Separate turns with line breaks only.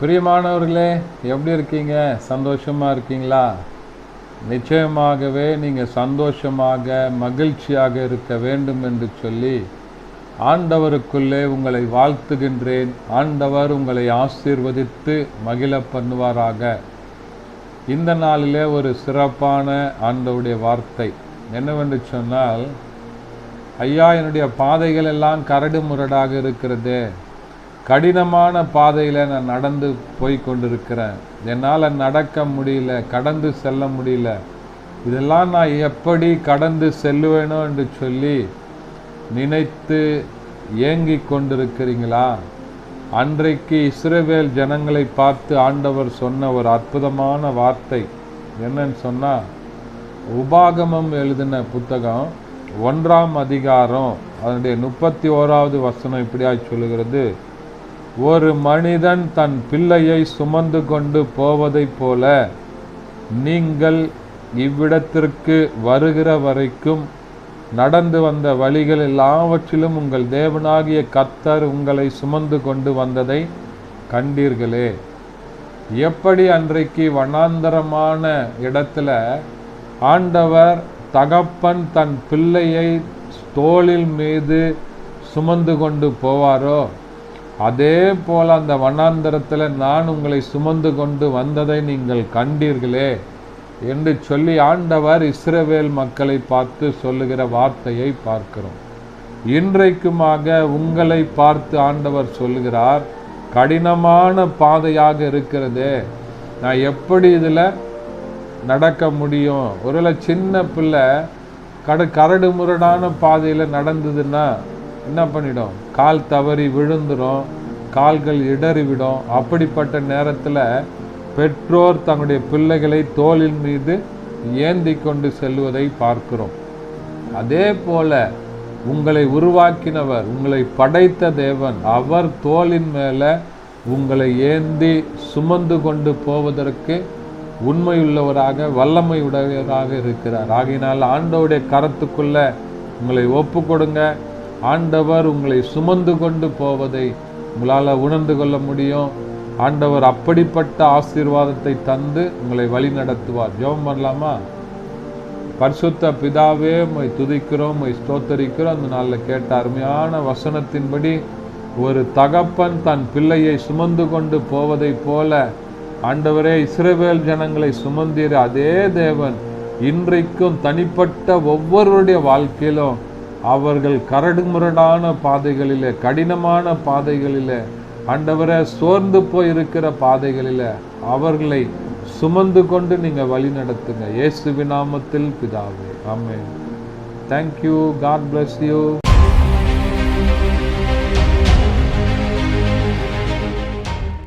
பிரியமானவர்களே, எப்படி இருக்கீங்க? சந்தோஷமாக இருக்கீங்களா? நிச்சயமாகவே நீங்கள் சந்தோஷமாக மகிழ்ச்சியாக இருக்க வேண்டும் என்று சொல்லி ஆண்டவருக்குள்ளே உங்களை வாழ்த்துகின்றேன். ஆண்டவர் உங்களை ஆசீர்வதித்து மகிழ பண்ணுவாராக. இந்த நாளிலே ஒரு சிறப்பான ஆண்டவருடைய வார்த்தை என்னவென்று சொன்னால், ஐயா, என்னுடைய பாதைகள் எல்லாம் கரடு முரடாக இருக்கிறது, கடினமான பாதையில் நான் நடந்து போய் கொண்டிருக்கிறேன், என்னால் நடக்க முடியல, கடந்து செல்ல முடியல, இதெல்லாம் நான் எப்படி கடந்து செல்லுவேனோ என்று சொல்லி நினைத்து ஏங்கி கொண்டிருக்கிறீங்களா? அன்றைக்கு இஸ்ரவேல் ஜனங்களை பார்த்து ஆண்டவர் சொன்ன ஒரு அற்புதமான வார்த்தை என்னன்னு சொன்னால், உபாகமம் எழுதின புத்தகம் 1ஆம் அதிகாரம் அதனுடைய 31வது வசனம் இப்படியாய் சொல்லுகிறது, ஒரு மனிதன் தன் பிள்ளையை சுமந்து கொண்டு போவதைப் போல நீங்கள் இவ்விடத்திற்கு வருகிற வரைக்கும் நடந்து வந்த வழிகள் எல்லாவற்றிலும் உங்கள் தேவனாகிய கர்த்தர் உங்களை சுமந்து கொண்டு வந்ததை கண்டீர்களே. எப்படி அன்றைக்கு வனாந்தரமான இடத்துல ஆண்டவர் தகப்பன் தன் பிள்ளையை தோளில் மீது சுமந்து கொண்டு போவாரோ, அதே போல் அந்த வனாந்தரத்தில் நான் உங்களை சுமந்து கொண்டு வந்ததை நீங்கள் கண்டீர்களே என்று சொல்லி ஆண்டவர் இஸ்ரவேல் மக்களை பார்த்து சொல்லுகிற வார்த்தையை பார்க்கிறோம். இன்றைக்குமாக உங்களை பார்த்து ஆண்டவர் சொல்லுகிறார், கடினமான பாதையாக இருக்கிறதே, நான் எப்படி இதில் நடக்க முடியும்? ஒருவேளை சின்ன பிள்ளை கரடு முரடான பாதையில் நடந்ததுன்னா என்ன பண்ணிடும்? கால் தவறி விழுந்துடும், கால்கள் இடறிவிடும். அப்படிப்பட்ட நேரத்தில் பெற்றோர் தங்களுடைய பிள்ளைகளை தோளின் மீது ஏந்தி கொண்டு செல்வதை பார்க்கிறோம். அதே போல உங்களை உருவாக்கினவர், உங்களை படைத்த தேவன், அவர் தோளின் மேலே உங்களை ஏந்தி சுமந்து கொண்டு போவதற்கு உண்மையுள்ளவராக வல்லமை உடையவராக இருக்கிறார். ஆகையினால் ஆண்டவருடைய கரத்துக்குள்ள உங்களை ஒப்பு கொடுங்க. ஆண்டவர் உங்களை சுமந்து கொண்டு போவதை உங்களால் உணர்ந்து கொள்ள முடியும். ஆண்டவர் அப்படிப்பட்ட ஆசீர்வாதத்தை தந்து உங்களை வழி நடத்துவார். ஜெபம் பண்ணலாமா? பரிசுத்த பிதாவே, உம்மை துதிக்கிறோம், உம்மை ஸ்தோத்தரிக்கிறோம். அந்த நாளில் கேட்ட அருமையான வசனத்தின்படி ஒரு தகப்பன் தன் பிள்ளையை சுமந்து கொண்டு போவதை போல ஆண்டவரே இஸ்ரவேல் ஜனங்களை சுமந்தீர். அதே தேவன் இன்றைக்கும் தனிப்பட்ட ஒவ்வொருவருடைய வாழ்க்கையிலும் அவர்கள் கரடு முரடான பாதைகளிலே, கடினமான பாதைகளிலே, ஆண்டவரை சோர்ந்து போயிருக்கிற பாதைகளில் அவர்களை சுமந்து கொண்டு நீங்கள் வழி நடத்துங்க. இயேசுவின் நாமத்தில் பிதாவே, ஆமென். தேங்க்யூ. God bless you.